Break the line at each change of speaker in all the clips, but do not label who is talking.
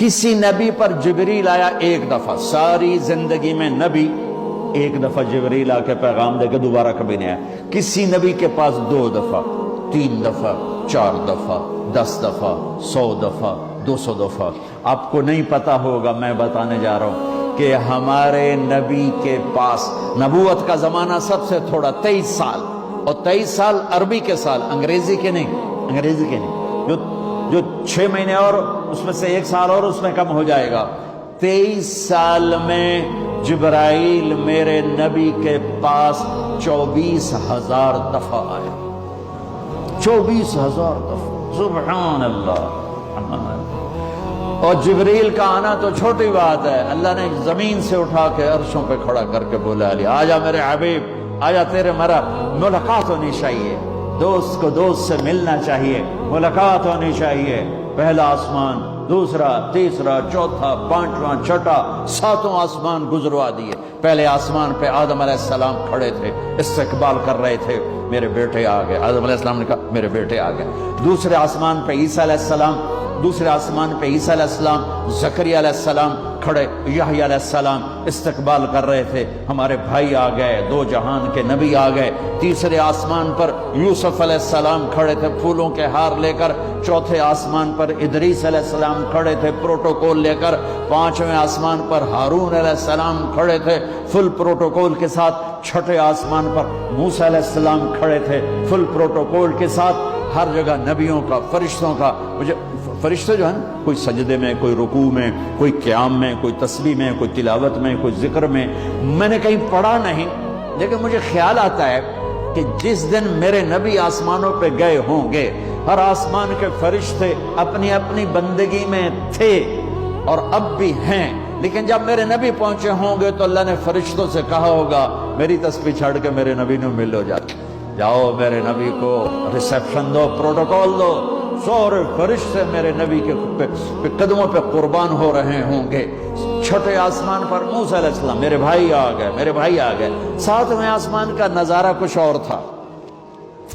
کسی نبی پر جبریل آیا ایک دفعہ، ساری زندگی میں نبی ایک دفعہ جبریل آ کے پیغام دے کے دوبارہ کبھی نہیں آیا۔ کسی نبی کے پاس 2 دفعہ، 3 دفعہ، 4 دفعہ، 10 دفعہ، 100 دفعہ، 200 دفعہ۔ آپ کو نہیں پتا ہوگا، میں بتانے جا رہا ہوں کہ ہمارے نبی کے پاس نبوت کا زمانہ سب سے تھوڑا 23 سال، اور 23 سال عربی کے سال، انگریزی کے نہیں، انگریزی کے نہیں، جو 6 مہینے اور اس میں سے 1 سال اور اس میں کم ہو جائے گا۔ 23 سال میں جبرائیل میرے نبی کے پاس 24,000 دفعہ آیا، 24,000 دفعہ، سبحان اللہ۔ اور جبریل کا آنا تو چھوٹی بات ہے، اللہ نے زمین سے اٹھا کے عرشوں پہ کھڑا کر کے بولا علی آجا میرے حبیب، آجا تیرے مرا ملاقات ہونی چاہیے، دوست کو دوست سے ملنا چاہیے، ملاقات ہونی چاہیے۔ پہلا آسمان، دوسرا، تیسرا، چوتھا، پانچواں، چھٹا، 7واں آسمان گزروا دیے۔ پہلے آسمان پہ آدم علیہ السلام کھڑے تھے، استقبال کر رہے تھے، میرے بیٹے آ گئے۔ آدم علیہ السلام نے کہا میرے بیٹے آ گئے۔ دوسرے آسمان پہ عیسیٰ علیہ السلام، دوسرے آسمان پہ عیسیٰ علیہ السلام، زکریا علیہ السلام کھڑے، یحییٰ علیہ السلام استقبال کر رہے تھے، ہمارے بھائی آ گئے، 2 جہان کے نبی آ گئے۔ تیسرے آسمان پر یوسف علیہ السلام کھڑے تھے پھولوں کے ہار لے کر۔ چوتھے آسمان پر ادریس علیہ السلام کھڑے تھے پروٹوکول لے کر۔ 5ویں آسمان پر ہارون علیہ السلام کھڑے تھے فل پروٹوکول کے ساتھ۔ چھٹے آسمان پر موسیٰ علیہ السلام کھڑے تھے فل پروٹوکول کے ساتھ۔ ہر جگہ نبیوں کا، فرشتوں کا، مجھے فرشتے جو ہیں کوئی سجدے میں، کوئی رکوع میں، کوئی قیام میں، کوئی تسبیح میں، کوئی تلاوت میں، کوئی ذکر میں، میں نے کہیں پڑھا نہیں، لیکن مجھے خیال آتا ہے کہ جس دن میرے نبی آسمانوں پہ گئے ہوں گے، ہر آسمان کے فرشتے اپنی اپنی بندگی میں تھے اور اب بھی ہیں، لیکن جب میرے نبی پہنچے ہوں گے تو اللہ نے فرشتوں سے کہا ہوگا میری تسبیح چھڑ کے میرے نبی نے ملو جاؤ میرے نبی کو ریسیپشن دو، پروٹوکول دو۔ سورے فرشتے میرے نبی کے قدموں پہ قربان ہو رہے ہوں گے۔ چھٹے آسمان پر موسیٰ علیہ السلام، میرے بھائی آ گئے، میرے بھائی آ گئے۔ 7ویں آسمان کا نظارہ کچھ اور تھا،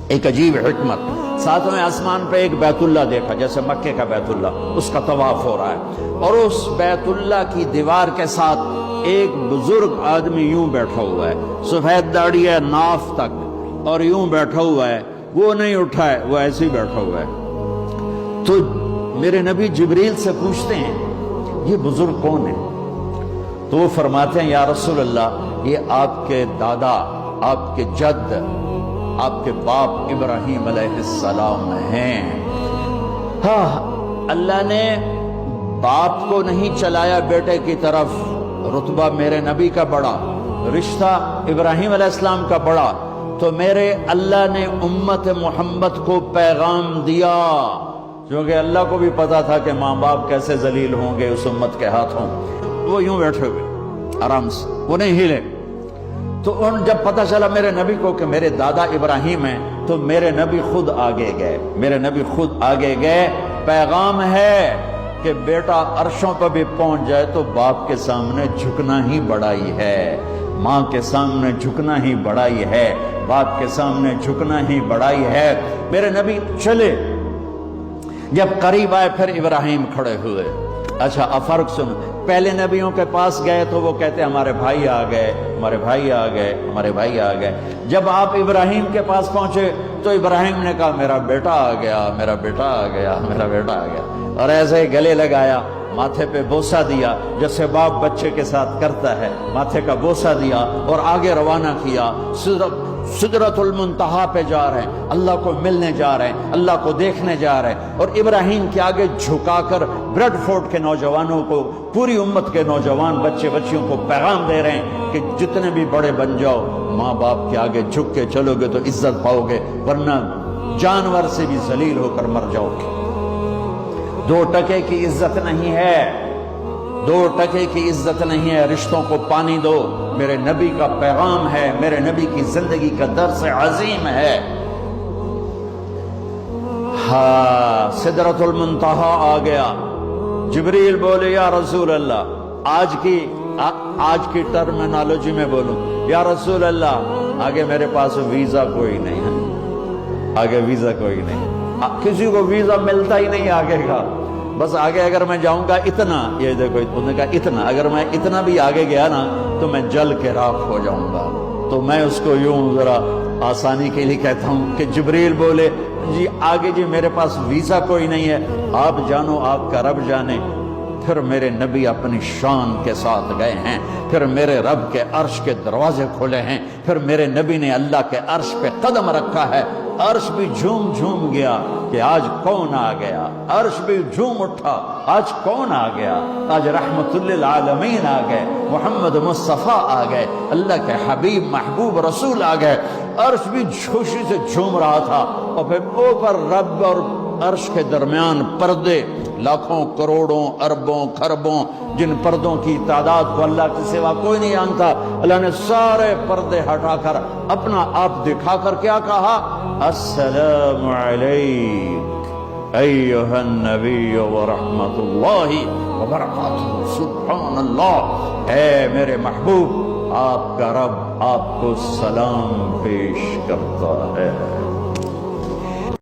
ایک عجیب حکمت۔ 7ویں آسمان پہ ایک بیت اللہ دیکھا، جیسے مکے کا بیت اللہ، اس کا طواف ہو رہا ہے، اور اس بیت اللہ کی دیوار کے ساتھ ایک بزرگ آدمی یوں بیٹھا ہوا ہے، سفید داڑھی ہے ناف تک، اور یوں بیٹھا ہوا ہے، وہ نہیں اٹھا ہے، وہ ایسے ہی بیٹھا ہوا ہے۔ تو میرے نبی جبریل سے پوچھتے ہیں یہ بزرگ کون ہے؟ تو وہ فرماتے ہیں یا رسول اللہ یہ آپ کے دادا، آپ کے جد، آپ کے باپ ابراہیم علیہ السلام ہیں۔ ہاں، اللہ نے باپ کو نہیں چلایا بیٹے کی طرف، رتبہ میرے نبی کا بڑا، رشتہ ابراہیم علیہ السلام کا بڑا، تو میرے اللہ نے امت محمد کو پیغام دیا، کیونکہ اللہ کو بھی پتا تھا کہ ماں باپ کیسے ذلیل ہوں گے اس امت کے ہاتھوں۔ وہ یوں بیٹھے ہوئے آرام سے، وہ نہیں ہلے۔ تو جب پتا چلا میرے نبی کو کہ میرے دادا ابراہیم ہیں، تو میرے نبی خود آگے گئے، میرے نبی خود آگے گئے۔ پیغام ہے کہ بیٹا عرشوں پر بھی پہنچ جائے تو باپ کے سامنے جھکنا ہی بڑائی ہے، ماں کے سامنے جھکنا ہی بڑائی ہے، باپ کے سامنے جھکنا ہی بڑائی ہے۔ میرے نبی چلے، جب قریب آئے پھر ابراہیم کھڑے ہوئے۔ اچھا اب فرق سن، پہلے نبیوں کے پاس گئے تو وہ کہتے ہمارے بھائی آ گئے، ہمارے بھائی آ گئے، ہمارے بھائی آ گئے۔ جب آپ ابراہیم کے پاس پہنچے تو ابراہیم نے کہا میرا بیٹا آ گیا، میرا بیٹا آ گیا، میرا بیٹا آ گیا، اور ایسے ہی گلے لگایا، ماتھے پہ بوسہ دیا جیسے باپ بچے کے ساتھ کرتا ہے، ماتھے کا بوسہ دیا اور آگے روانہ کیا۔ سدرۃ المنتہا پہ جا رہے ہیں، اللہ کو ملنے جا رہے ہیں، اللہ کو دیکھنے جا رہے ہیں، اور ابراہیم کے آگے جھکا کر بریڈ فورٹ کے نوجوانوں کو، پوری امت کے نوجوان بچے بچیوں کو پیغام دے رہے ہیں کہ جتنے بھی بڑے بن جاؤ، ماں باپ کے آگے جھک کے چلو گے تو عزت پاؤ گے، ورنہ جانور سے بھی ذلیل ہو کر مر جاؤ گے۔ 2 ٹکے کی عزت نہیں ہے، 2 ٹکے کی عزت نہیں ہے، رشتوں کو پانی دو۔ میرے نبی کا پیغام ہے، میرے نبی کی زندگی کا درس عظیم ہے۔ ہاں، سدرۃ المنتہا آ گیا، جبریل بولے یا رسول اللہ، آج کی ٹرمینالوجی میں بولوں، یا رسول اللہ آگے میرے پاس ویزا کوئی نہیں ہے، آگے ویزا کوئی نہیں، کسی کو ویزا ملتا ہی نہیں آگے کا۔ بس آگے اگر میں جاؤں گا اتنا، یہ دیکھو انہوں نے کہا اتنا، اگر میں اتنا بھی آگے گیا نا تو میں جل کے راکھ ہو جاؤں گا۔ تو میں اس کو یوں ذرا آسانی کے لیے کہتا ہوں کہ جبریل بولے جی آگے جی میرے پاس ویزا کوئی نہیں ہے، آپ جانو آپ کا رب جانے۔ پھر میرے نبی اپنی شان کے ساتھ گئے ہیں، پھر میرے رب کے عرش کے دروازے کھولے ہیں، پھر میرے نبی نے اللہ کے عرش پہ قدم رکھا ہے، عرش بھی جھوم جھوم گیا کہ آج کون آ گیا، عرش بھی جھوم اٹھا آج کون آ گیا، آج رحمت للعالمین آ گئے، محمد مصطفیٰ آ گئے، اللہ کے حبیب محبوب رسول آ گئے۔ عرش بھی خوشی سے جھوم رہا تھا، اور پھر اوپر رب اور عرش کے درمیان پردے، لاکھوں کروڑوں اربوں خربوں، جن پردوں کی تعداد کو اللہ کے سوا کوئی نہیں جانتا، اللہ نے سارے پردے ہٹا کر اپنا آپ دکھا کر کیا کہا، السلام علیک ایھا النبی ورحمت اللہ وبرکاتہ۔ سبحان اللہ، اے میرے محبوب، آپ کا رب آپ کو سلام پیش کرتا ہے۔